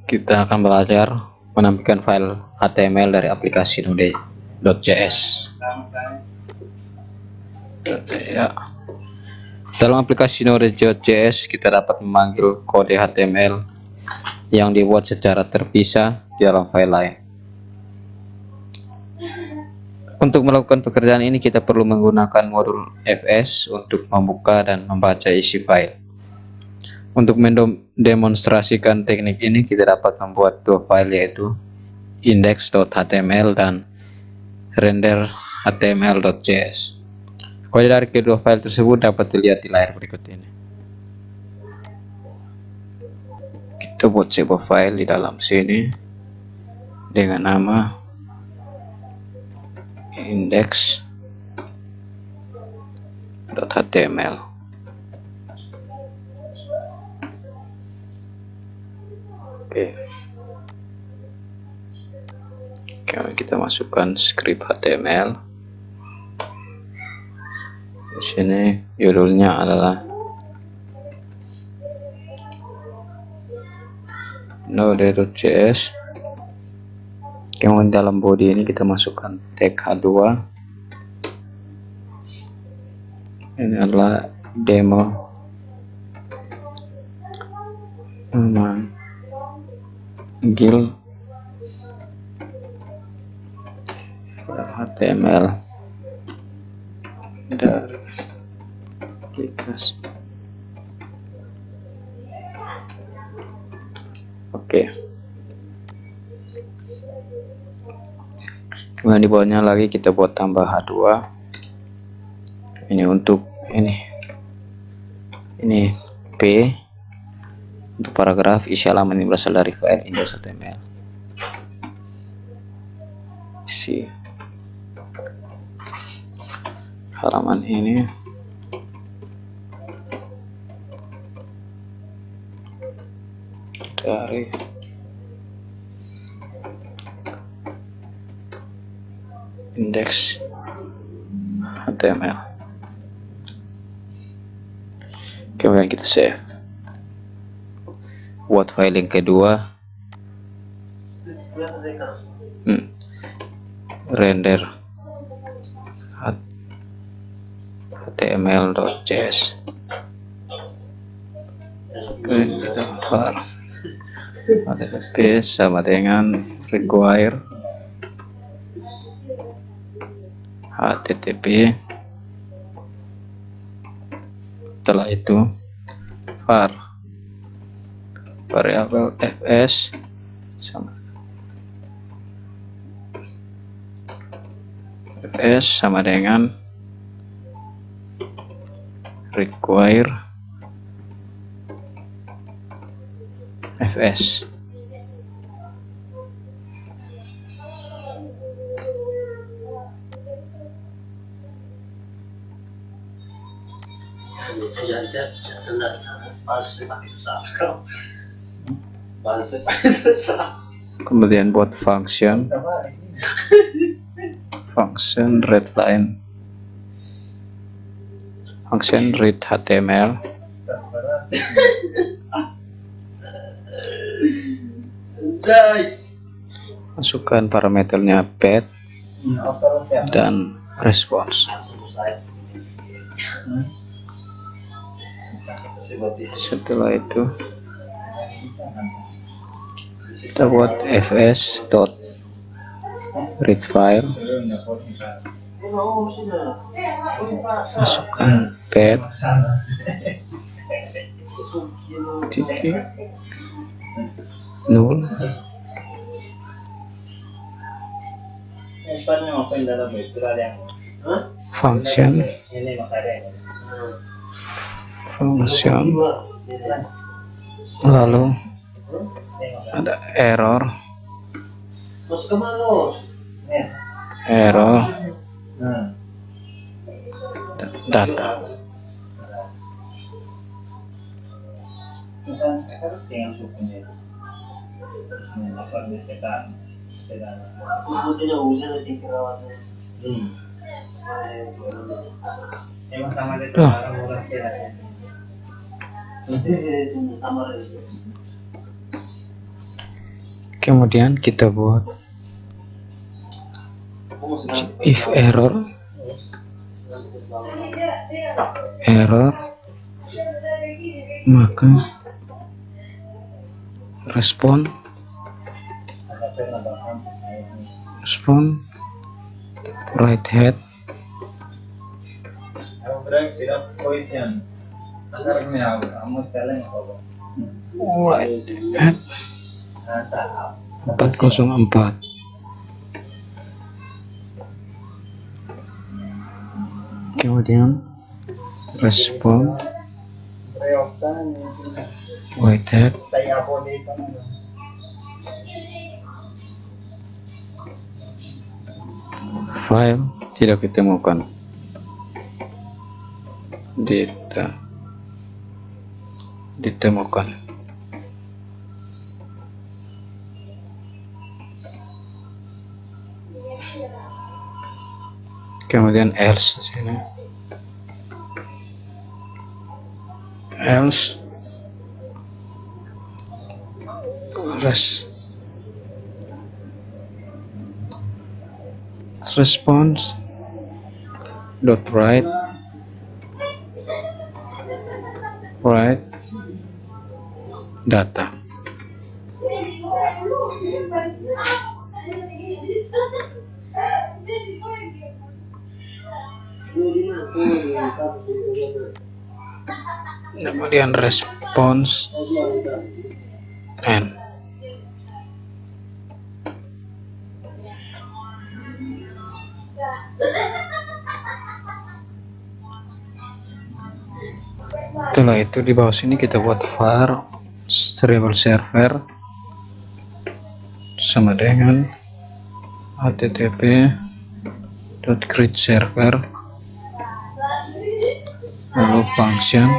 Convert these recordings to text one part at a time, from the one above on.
Kita akan belajar menampilkan file HTML dari aplikasi Node.js. Ya. Dalam aplikasi Node.js kita dapat memanggil kode HTML yang dibuat secara terpisah di dalam file lain. Untuk melakukan pekerjaan ini kita perlu menggunakan modul fs untuk membuka dan membaca isi file. Untuk mendemonstrasikan teknik ini kita dapat membuat dua file, yaitu index.html dan render.html.js. Kode dari kedua file tersebut dapat dilihat di layar berikut ini. Kita buat sebuah file di dalam sini dengan nama index.html. Oke. Kemudian kita masukkan script HTML. Di sini judulnya adalah Node.js. Kemudian dalam body ini kita masukkan tag H2. Ini adalah demo memanggil HTML dari aplikasi. Oke. Kemudian di bawahnya lagi kita buat tambah H2. Ini untuk ini P untuk paragraf. Isi halaman ini berasal dari file index.html. Isi halaman ini dari index.html. Kemudian kita save. Buat file yang kedua, render html.js. Kita var http sama dengan require http. Setelah itu var variabel fs sama dengan require fs. Kemudian buat function readline, function read HTML. Masukkan parameternya path dan response. Setelah itu kita buat fs.read file, masukkan path titik null, function lalu ada error data. Kemudian kita buat if error maka respon right head right head 404. Kemudian respon right head file tidak ditemukan. Ditemukan. Kemudian else di sini. Else response dot write data. Kemudian response and setelah itu di bawah sini kita buat var stable server sama dengan http://create server lalu function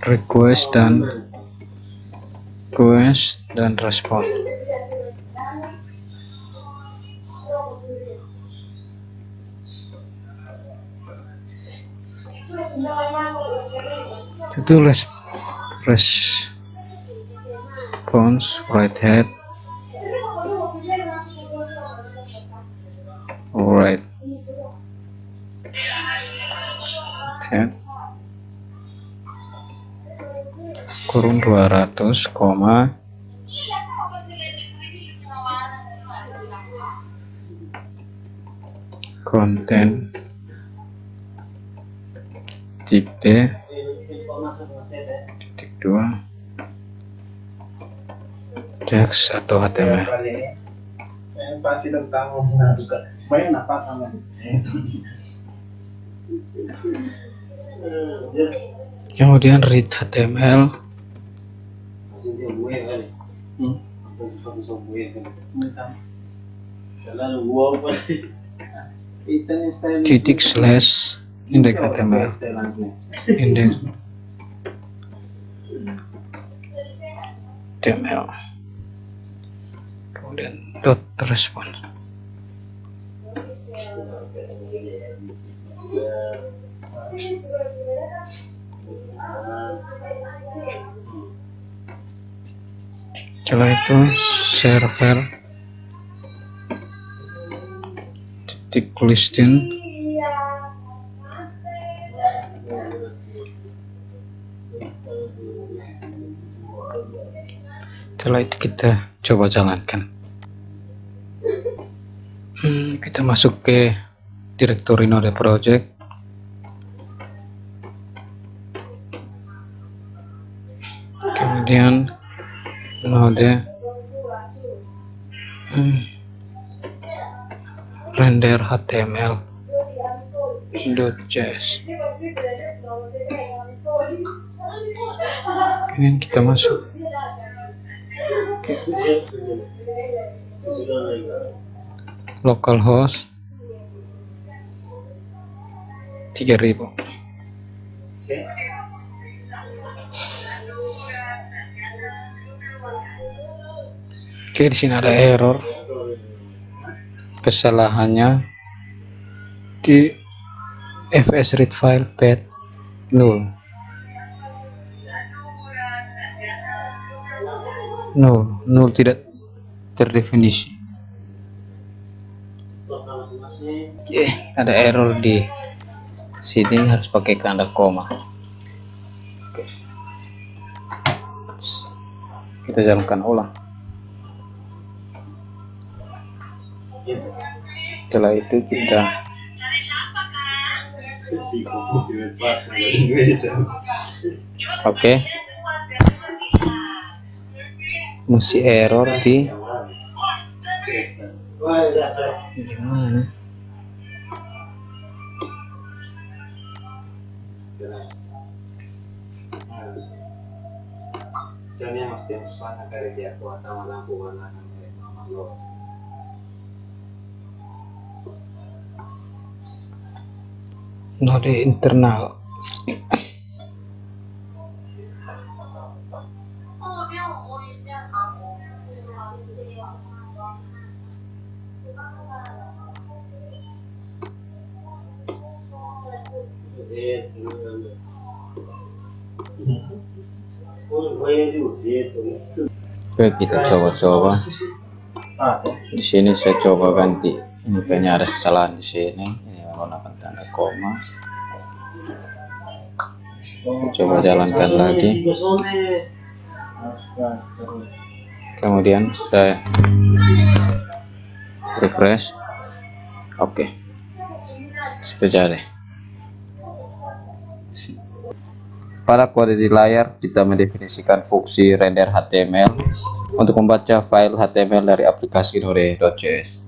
request dan respon. Itu response right head kurung 200, konten tipe titik 2 teks atau HTML. Kemudian read HTML titik slash index HTML index HTML kemudian dot respon. Setelah itu server titik listing setelah itu kita coba jalankan. Kita masuk ke direktori node project, kemudian node render html.js. Kemudian kita masuk localhost 3000. Oke, di sini ada error, kesalahannya di fs read file path 0. null tidak terdefinisi. Ada error di sini, harus pakai tanda koma. Oke. Kita jalankan ulang. Setelah itu kita masih error di mana? Node internal. Oke, kita coba-coba. Di sini saya coba ganti. Ini kayaknya ada kesalahan di sini. Ini menggunakan tanda koma. Coba jalankan lagi. Kemudian saya refresh. Oke, sudah jadi. Pada kode di layar kita mendefinisikan fungsi render HTML untuk membaca file HTML dari aplikasi Node.js.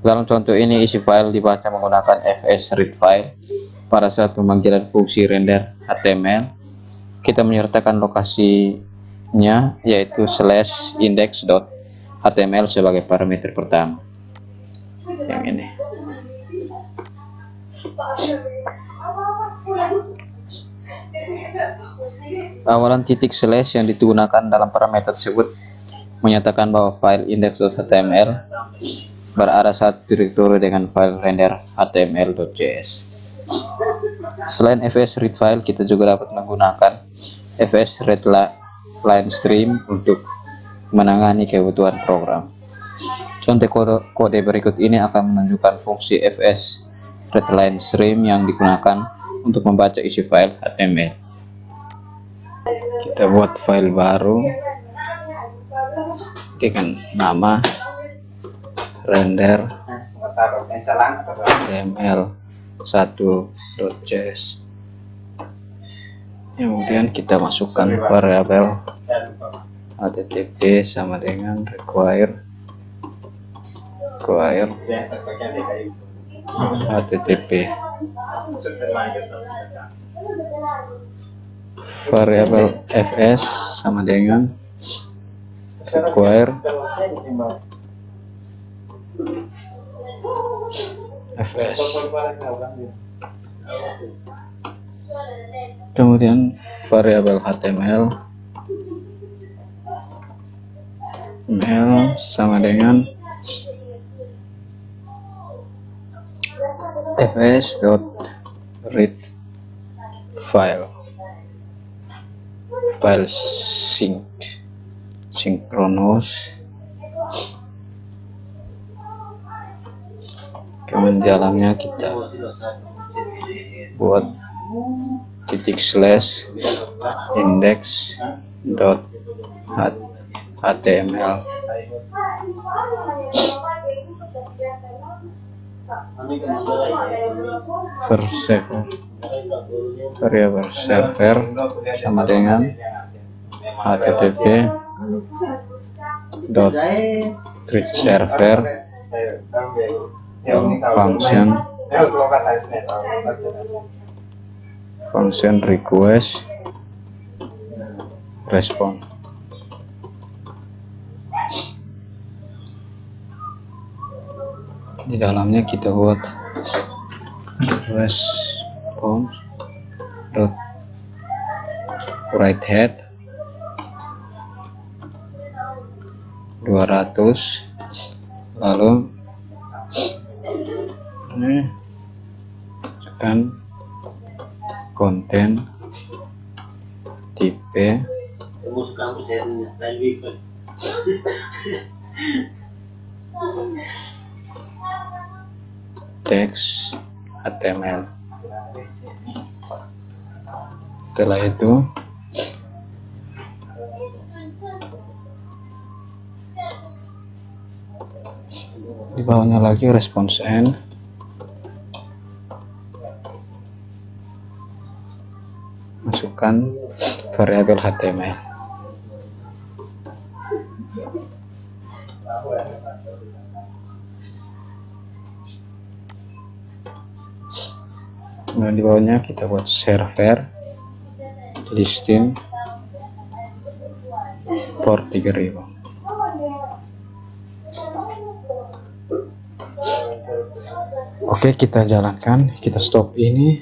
Dalam contoh ini isi file dibaca menggunakan fs read file. Pada saat pemanggilan fungsi render HTML, kita menyertakan lokasinya yaitu /index.html sebagai parameter pertama. Yang ini. Awalan titik slash yang digunakan dalam parameter tersebut menyatakan bahwa file index.html berada satu direktori dengan file render html.js. Selain fs read file, kita juga dapat menggunakan fs read line stream untuk menangani kebutuhan program. Contoh kode berikut ini akan menunjukkan fungsi fs read line stream yang digunakan untuk membaca isi file HTML. Kita buat file baru dengan nama render html1.js. Kemudian kita masukkan variabel http sama dengan require http. Variabel fs sama dengan require fs. Kemudian variabel html sama dengan fs.read file synchronous. Kemudian dalamnya kita buat titik slash index.html. Variabel server sama dengan http dot read server function request respond. Di dalamnya kita buat response dot write head 200, lalu ini tekan konten tipe Temos campos na style vehicle. Teks HTML. Setelah itu di bawahnya lagi response end, masukkan variabel HTML. Nah, di bawahnya kita buat server listing port 3000. Oke, kita jalankan, kita stop ini,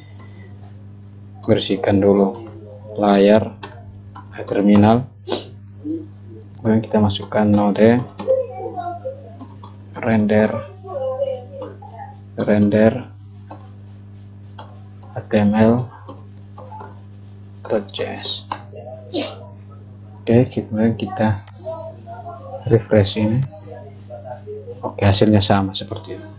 bersihkan dulu layar terminal, kemudian kita masukkan node render html.js. Oke, kemudian kita refresh ini. Oke, hasilnya sama seperti itu.